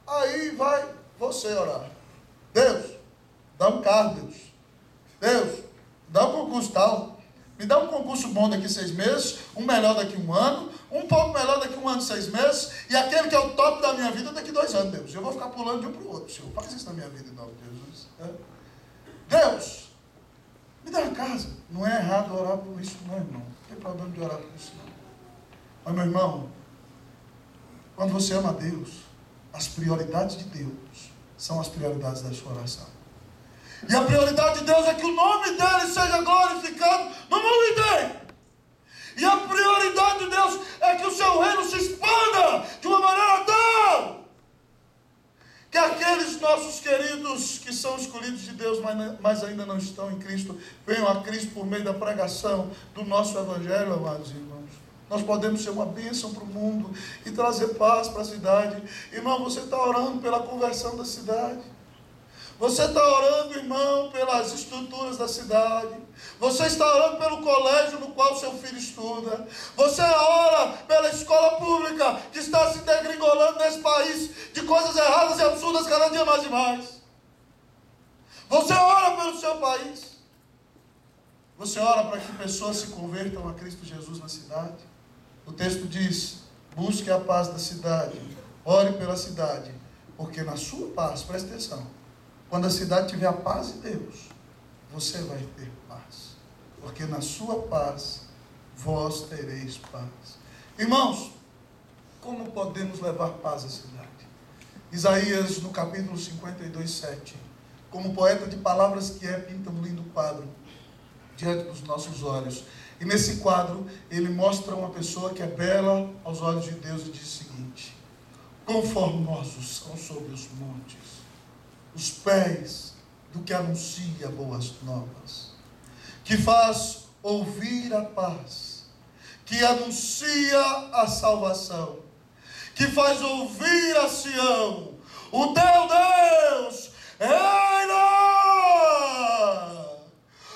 A: Aí vai você orar: Deus, dá um carro, Deus, dá um concurso tal, me dá um concurso bom daqui 6 meses, um melhor daqui 1 ano, um pouco melhor daqui 1 ano e 6 meses, e aquele que é o top da minha vida daqui 2 anos, Deus. Eu vou ficar pulando de um para o outro, Senhor. Faz isso na minha vida em nome de Jesus. Deus, me dá uma casa. Não é errado orar por isso, não, irmão. Não tem problema de orar por isso, não. Mas, meu irmão, quando você ama a Deus, as prioridades de Deus são as prioridades da sua oração. E a prioridade de Deus é que o nome dele seja glorificado no mundo inteiro. E a prioridade de Deus é que o seu reino se expanda de uma maneira tal que aqueles nossos queridos que são escolhidos de Deus, mas ainda não estão em Cristo, venham a Cristo por meio da pregação do nosso Evangelho, amados irmãos. Nós podemos ser uma bênção para o mundo e trazer paz para a cidade. Irmão, você está orando pela conversão da cidade. Você está orando, irmão, pelas estruturas da cidade. Você está orando pelo colégio no qual seu filho estuda. Você ora pela escola pública que está se degringolando nesse país de coisas erradas e absurdas cada dia mais e mais. Você ora pelo seu país. Você ora para que pessoas se convertam a Cristo Jesus na cidade. O texto diz: busque a paz da cidade, ore pela cidade, porque na sua paz, presta atenção, quando a cidade tiver a paz de Deus, você vai ter paz, porque na sua paz vós tereis paz. Irmãos, como podemos levar paz à cidade? Isaías, no capítulo 52:7, como poeta de palavras que é, pinta um lindo quadro diante dos nossos olhos. E nesse quadro, ele mostra uma pessoa que é bela aos olhos de Deus e diz o seguinte: quão formosos são sobre os montes os pés do que anuncia boas novas, que faz ouvir a paz, que anuncia a salvação, que faz ouvir a Sião, o teu Deus reina.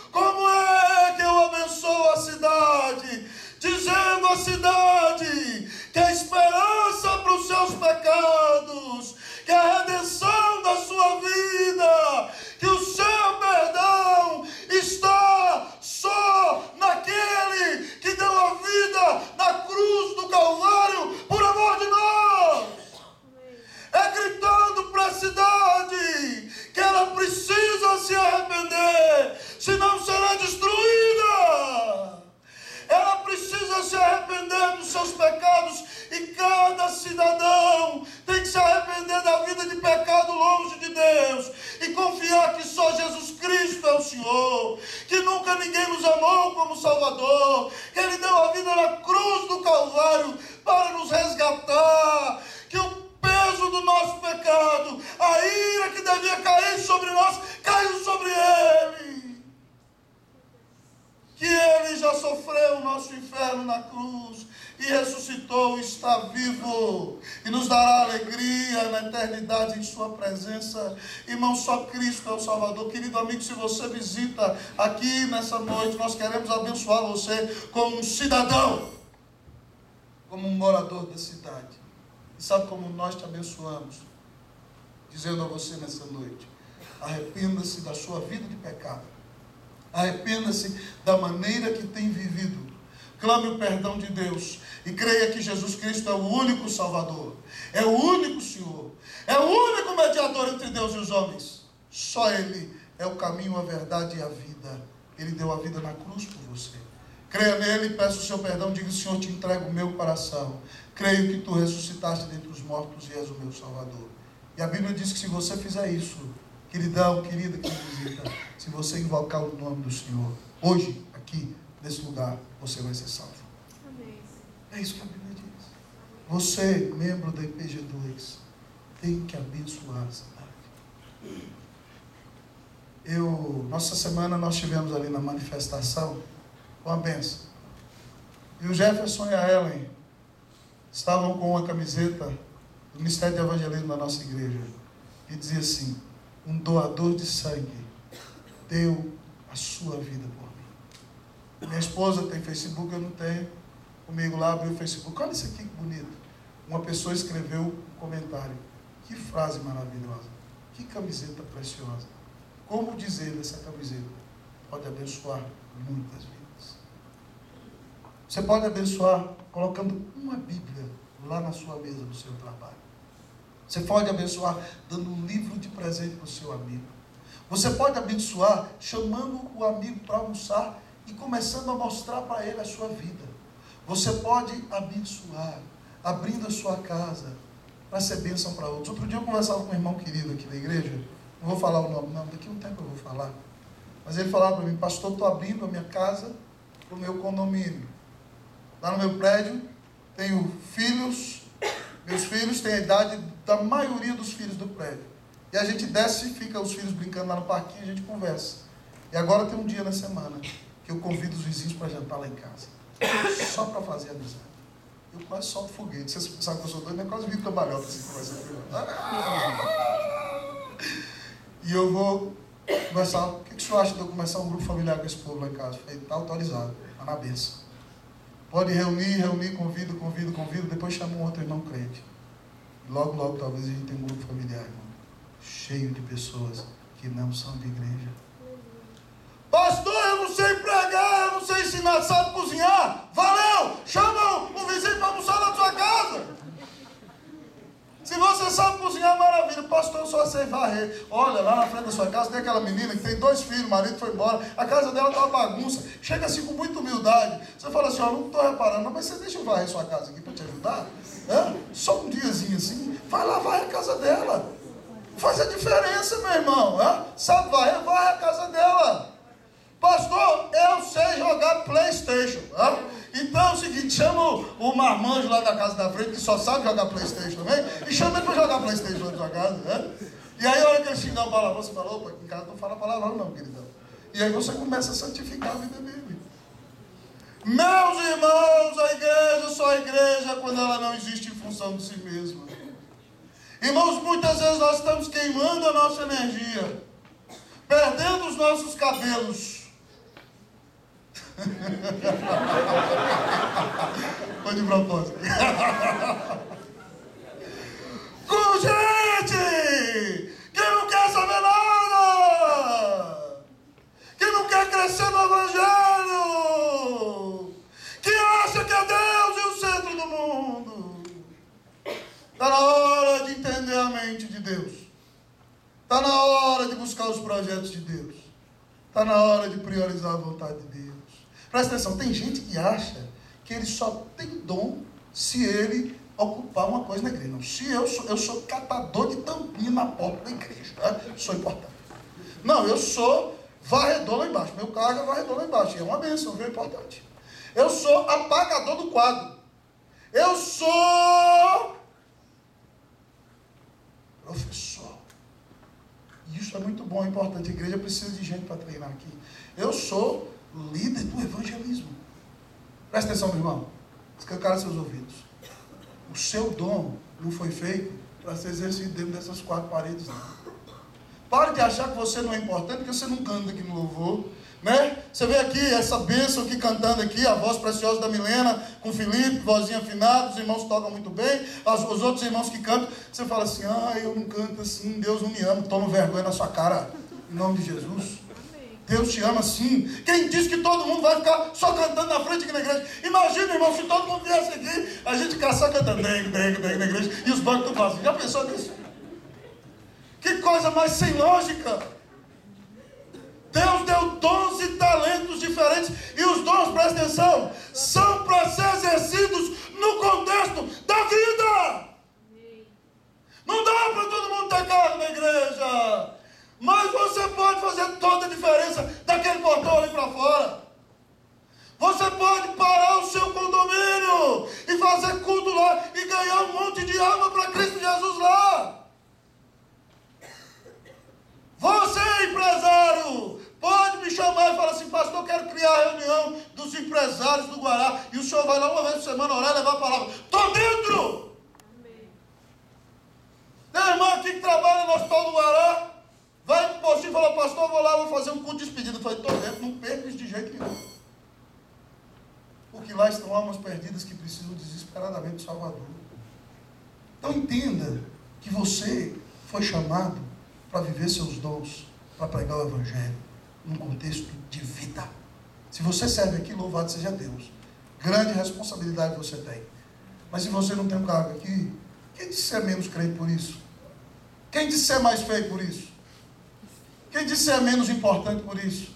A: Como é que eu abençoo a cidade, dizendo à cidade que a esperança para os seus pecados, que a redenção da sua vida, que o seu perdão está só naquele que deu a vida na cruz do Calvário por amor de nós. É gritando para a cidade que ela precisa se arrepender, senão será destruída. Ela precisa se arrepender dos seus pecados, e cada cidadão tem que se arrepender da vida de pecado longe de Deus e confiar que só Jesus Cristo é o Senhor, que nunca ninguém nos amou como Salvador, que Ele deu a vida na cruz do Calvário para nos resgatar, que o peso do nosso pecado, a ira que devia cair sobre nós, caiu sobre Ele, que Ele já sofreu o nosso inferno na cruz e ressuscitou, está vivo e nos dará alegria na eternidade em sua presença. Irmão, só Cristo é o Salvador. Querido amigo, se você visita aqui nessa noite, nós queremos abençoar você como um cidadão, como um morador da cidade. E sabe como nós te abençoamos? Dizendo a você nessa noite: arrependa-se da sua vida de pecado, arrependa-se da maneira que tem vivido, clame o perdão de Deus e creia que Jesus Cristo é o único Salvador, é o único Senhor, é o único mediador entre Deus e os homens. Só Ele é o caminho, a verdade e a vida. Ele deu a vida na cruz por você. Creia nele, peça o seu perdão, diga: Senhor, te entrego o meu coração, creio que tu ressuscitaste dentre os mortos e és o meu Salvador. E a Bíblia diz que se você fizer isso, queridão, querida que me visita, se você invocar o nome do Senhor, hoje, aqui, nesse lugar, você vai ser salvo. Amém. É isso que a Bíblia diz. Você, membro da IPG2, tem que abençoar a cidade. Nossa semana nós estivemos ali na manifestação, uma benção. E o Jefferson e a Ellen estavam com uma camiseta do Ministério de Evangelismo da nossa igreja, e dizia assim: um doador de sangue deu a sua vida por mim. Minha esposa tem Facebook, eu não tenho. Comigo lá, abriu o Facebook, olha isso aqui que bonito. Uma pessoa escreveu um comentário: que frase maravilhosa, que camiseta preciosa. Como dizer dessa camiseta? Pode abençoar muitas vidas. Você pode abençoar colocando uma Bíblia lá na sua mesa do seu trabalho. Você pode abençoar dando um livro de presente para o seu amigo. Você pode abençoar chamando o amigo para almoçar e começando a mostrar para ele a sua vida. Você pode abençoar abrindo a sua casa para ser bênção para outros. Outro dia eu conversava com um irmão querido aqui da igreja, não vou falar o nome não, daqui a um tempo eu vou falar, mas ele falava para mim: pastor, estou abrindo a minha casa para o meu condomínio. Lá no meu prédio tenho filhos, meus filhos têm a idade da maioria dos filhos do prédio. E a gente desce e fica os filhos brincando lá no parquinho, a gente conversa. E agora tem um dia na semana que eu convido os vizinhos para jantar lá em casa. Só para fazer amizade. Eu quase solto foguete. Vocês sabem que eu sou doido, eu quase vi cambalhota assim, conversando. E eu vou conversar: o que o senhor acha de eu começar um grupo familiar com esse povo lá em casa? Falei: está autorizado, está na benção. Pode reunir, convido, depois chama um outro irmão crente. E logo, talvez a gente tenha um grupo familiar, irmão, cheio de pessoas que não são de igreja. Pastor, eu não sei pregar, eu não sei ensinar, sabe cozinhar? Valeu! Chama um vizinho para almoçar na sua casa. Se você sabe cozinhar, maravilha. Pastor, eu só sei varrer. Olha, lá na frente da sua casa tem aquela menina que tem 2 filhos, o marido foi embora, a casa dela está uma bagunça. Chega assim com muita humildade. Você fala assim: ó, não estou reparando, mas você deixa eu varrer sua casa aqui para te ajudar? Só um diazinho assim, vai lá, varre a casa dela. Faz a diferença, meu irmão. Sabe varrer, varre a casa dela. Pastor, eu sei jogar PlayStation. Então é o seguinte: chama o marmanjo lá da casa da frente, que só sabe jogar PlayStation também, e chama ele para jogar PlayStation lá na sua casa. E aí, a hora que ele xingar o palavrão, você fala: opa, em casa não fala palavrão não, queridão. E aí você começa a santificar a vida dele. Meus irmãos, a igreja só é igreja quando ela não existe em função de si mesma. Irmãos, muitas vezes nós estamos queimando a nossa energia, perdendo os nossos cabelos. Foi de propósito. Com gente que não quer saber nada, que não quer crescer no Evangelho, que acha que é Deus e o centro do mundo. Está na hora de entender a mente de Deus. Está na hora de buscar os projetos de Deus. Está na hora de priorizar a vontade de Deus. Presta atenção, tem gente que acha que ele só tem dom se ele ocupar uma coisa na igreja. Não, se eu sou catador de tampinha na porta da igreja, sou importante. Não, eu sou varredor lá embaixo, meu cargo é varredor lá embaixo, é uma bênção, viu, importante. Eu sou apagador do quadro. Eu sou professor. Isso é muito bom, é importante. A igreja precisa de gente para treinar aqui. Eu sou líder do evangelismo. Presta atenção, meu irmão. Escancara seus ouvidos. O seu dom não foi feito para ser exercido dentro dessas 4 paredes, não. Pare de achar que você não é importante, porque você não canta aqui no louvor, né? Você vê aqui essa bênção aqui cantando aqui, a voz preciosa da Milena, com Felipe, vozinha afinada, os irmãos tocam muito bem, os outros irmãos que cantam, você fala assim, eu não canto assim, Deus não me ama, toma vergonha na sua cara, em nome de Jesus. Deus te ama sim. Quem diz que todo mundo vai ficar só cantando na frente aqui na igreja? Imagina, irmão, se todo mundo viesse aqui, a gente ficar só cantando na igreja e os bancos estão vazios. Já pensou nisso? Que coisa mais sem lógica. Deus deu dons e talentos diferentes, e os dons, presta atenção, são para ser exercidos no contexto da vida. Não dá para todo mundo ter carro na igreja, mas você pode fazer toda a diferença daquele portão ali para fora. Você pode parar o seu condomínio e fazer culto lá e ganhar um monte de alma para Cristo Jesus lá. Você, empresário, pode me chamar e falar assim, pastor, eu quero criar a reunião dos empresários do Guará, e o senhor vai lá uma vez por semana orar e levar a palavra. Estou dentro! Amém. Tem irmã aqui que trabalha no hospital do Guará, vai pro postinho e fala, pastor, eu vou lá, vou fazer um culto de despedida. Eu falei, estou dentro, não perco isso de jeito nenhum. Porque lá estão almas perdidas que precisam desesperadamente do Salvador. Então entenda que você foi chamado para viver seus dons, para pregar o Evangelho, num contexto de vida. Se você serve aqui, louvado seja Deus. Grande responsabilidade você tem. Mas se você não tem um cargo aqui, quem disse ser menos crente por isso? Quem disse ser mais feio por isso? Quem disse ser menos importante por isso?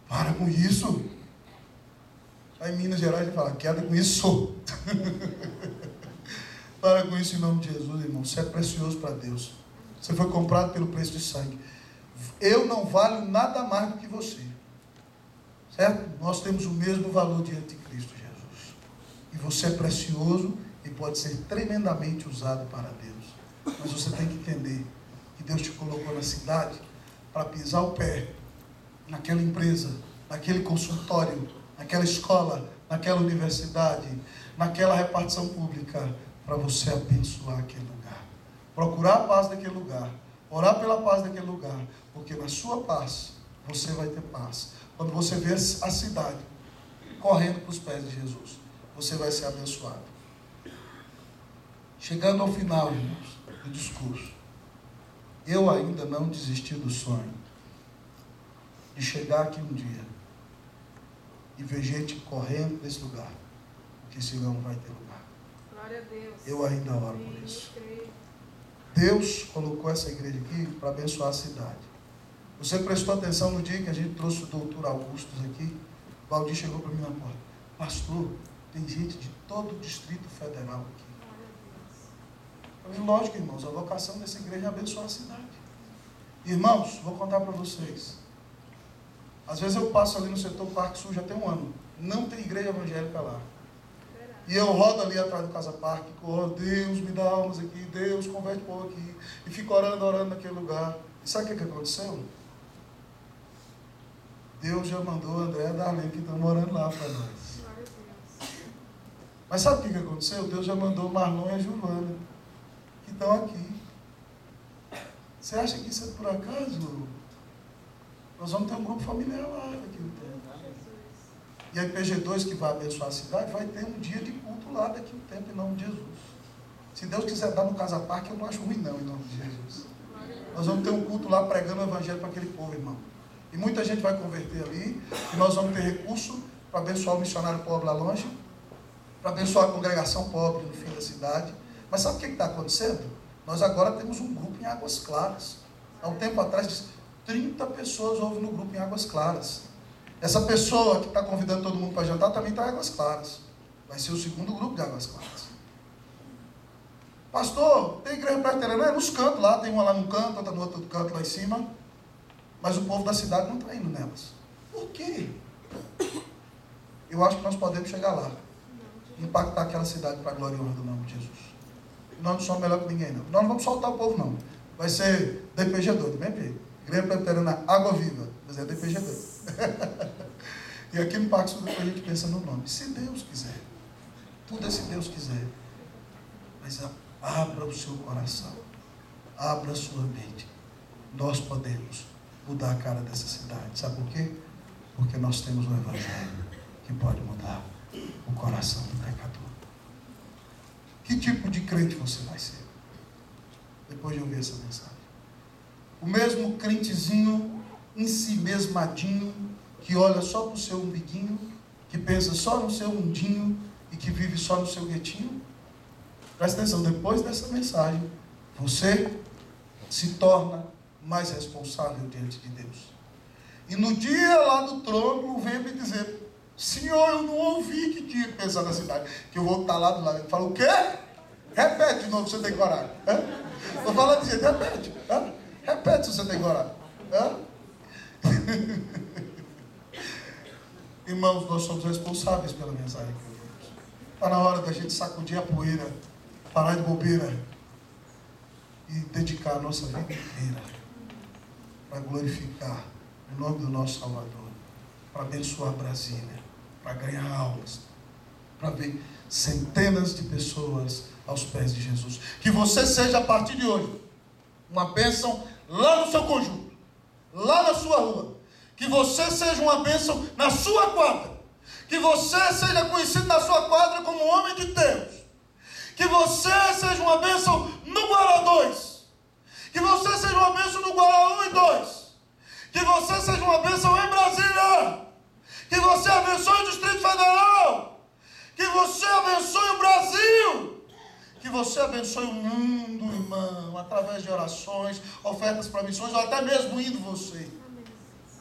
A: Para com isso. Aí em Minas Gerais ele fala, queda com isso. Para com isso em nome de Jesus, irmão. Você é precioso para Deus. Você foi comprado pelo preço de sangue. Eu não valho nada mais do que você. Certo? Nós temos o mesmo valor diante de Cristo Jesus. E você é precioso e pode ser tremendamente usado para Deus. Mas você tem que entender que Deus te colocou na cidade para pisar o pé naquela empresa, naquele consultório, naquela escola, naquela universidade, naquela repartição pública, para você abençoar aquele lugar. Procurar a paz daquele lugar, orar pela paz daquele lugar, porque na sua paz, você vai ter paz. Quando você vê a cidade correndo para os pés de Jesus, você vai ser abençoado. Chegando ao final, irmãos, do discurso, eu ainda não desisti do sonho de chegar aqui um dia e ver gente correndo nesse lugar, porque esse lugar não vai ter lugar.
B: Glória a Deus.
A: Eu ainda oro por isso. Deus colocou essa igreja aqui para abençoar a cidade. Você prestou atenção no dia que a gente trouxe o doutor Augustus aqui? O Valdir chegou para mim na porta. Pastor, tem gente de todo o Distrito Federal aqui. Eu falei, lógico, irmãos, a vocação dessa igreja é abençoar a cidade. Irmãos, vou contar para vocês. Às vezes eu passo ali no setor Parque Sul, já tem um ano. Não tem igreja evangélica lá. E eu rodo ali atrás do Casa Parque, Deus me dá almas aqui, Deus converte o povo aqui. E fico orando naquele lugar. E sabe o que aconteceu? Deus já mandou o André e a Darlene que estão morando lá para nós. Mas sabe o que aconteceu? Deus já mandou o Marlon e a Giovana, que estão aqui. Você acha que isso é por acaso? Nós vamos ter um grupo familiar lá daqui a um tempo. E a IPG2, que vai abençoar a cidade, vai ter um dia de culto lá daqui a um tempo, em nome de Jesus. Se Deus quiser dar no Casa Parque, eu não acho ruim não, em nome de Jesus. Nós vamos ter um culto lá pregando o evangelho para aquele povo, irmão. E muita gente vai converter ali, e nós vamos ter recurso para abençoar o missionário pobre lá longe, para abençoar a congregação pobre no fim da cidade. Mas sabe o que está acontecendo? Nós agora temos um grupo em Águas Claras. Há um tempo atrás, 30 pessoas houve no grupo em Águas Claras. Essa pessoa que está convidando todo mundo para jantar também está em Águas Claras. Vai ser o segundo grupo de Águas Claras. Pastor, tem igreja presbiteriana? É nos cantos lá. Tem uma lá num canto, outra no outro canto lá em cima. Mas o povo da cidade não está indo nelas. Por quê? Eu acho que nós podemos chegar lá. Impactar aquela cidade para a glória e honra do nome de Jesus. Nós não somos melhor que ninguém, não. Nós não vamos soltar o povo, não. Vai ser DPG2, bem bem. Igreja Presbiteriana Água Viva. Mas é DPG2. E aqui no Pacto Sul a gente pensa no nome. Se Deus quiser. Tudo é se Deus quiser. Mas abra o seu coração. Abra a sua mente. Nós podemos mudar a cara dessa cidade. Sabe por quê? Porque nós temos o Evangelho que pode mudar o coração do pecador. Que tipo de crente você vai ser? Depois de ouvir essa mensagem. O mesmo crentezinho ensimesmadinho, que olha só para o seu umbiguinho, que pensa só no seu mundinho e que vive só no seu guetinho? Presta atenção, depois dessa mensagem, você se torna mais responsável diante de Deus. E no dia lá do trono, venha me dizer: Senhor, eu não ouvi que tinha que pensar na cidade. Que eu vou estar lá do lado. Ele fala: o quê? Repete de novo, se você tem coragem. Estou falando de jeito, repete. Repete se você tem coragem. Irmãos, nós somos responsáveis pela mensagem que ouvimos. Está na hora da gente sacudir a poeira, parar de bobeira e dedicar a nossa vida inteira para glorificar o nome do nosso Salvador, para abençoar Brasília, para ganhar almas, para ver centenas de pessoas aos pés de Jesus. Que você seja, a partir de hoje, uma bênção lá no seu conjunto, lá na sua rua. Que você seja uma bênção na sua quadra. Que você seja conhecido na sua quadra como um homem de Deus. Que você seja uma bênção no Guará 2. Que você seja uma bênção no Guará 1 e 2. Que você seja uma bênção em Brasília. Que você abençoe o Distrito Federal. Que você abençoe o Brasil. Que você abençoe o mundo, irmão, através de orações, ofertas para missões, ou até mesmo indo você.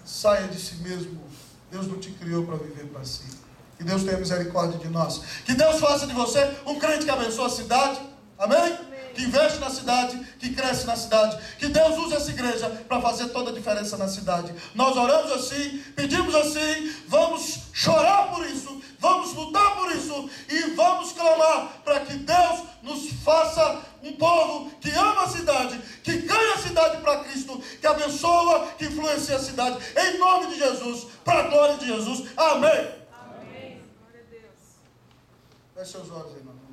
A: Saia de si mesmo. Deus não te criou para viver para si. Que Deus tenha misericórdia de nós. Que Deus faça de você um crente que abençoa a cidade. Amém? Que investe na cidade, que cresce na cidade. Que Deus use essa igreja para fazer toda a diferença na cidade. Nós oramos assim, pedimos assim, vamos chorar por isso, vamos lutar por isso e vamos clamar para que Deus nos faça um povo que ama a cidade, que ganha a cidade para Cristo, que abençoa, que influencia a cidade. Em nome de Jesus, para a glória de Jesus. Amém.
B: Amém. Glória a Deus.
A: Feche seus olhos aí, meu irmão.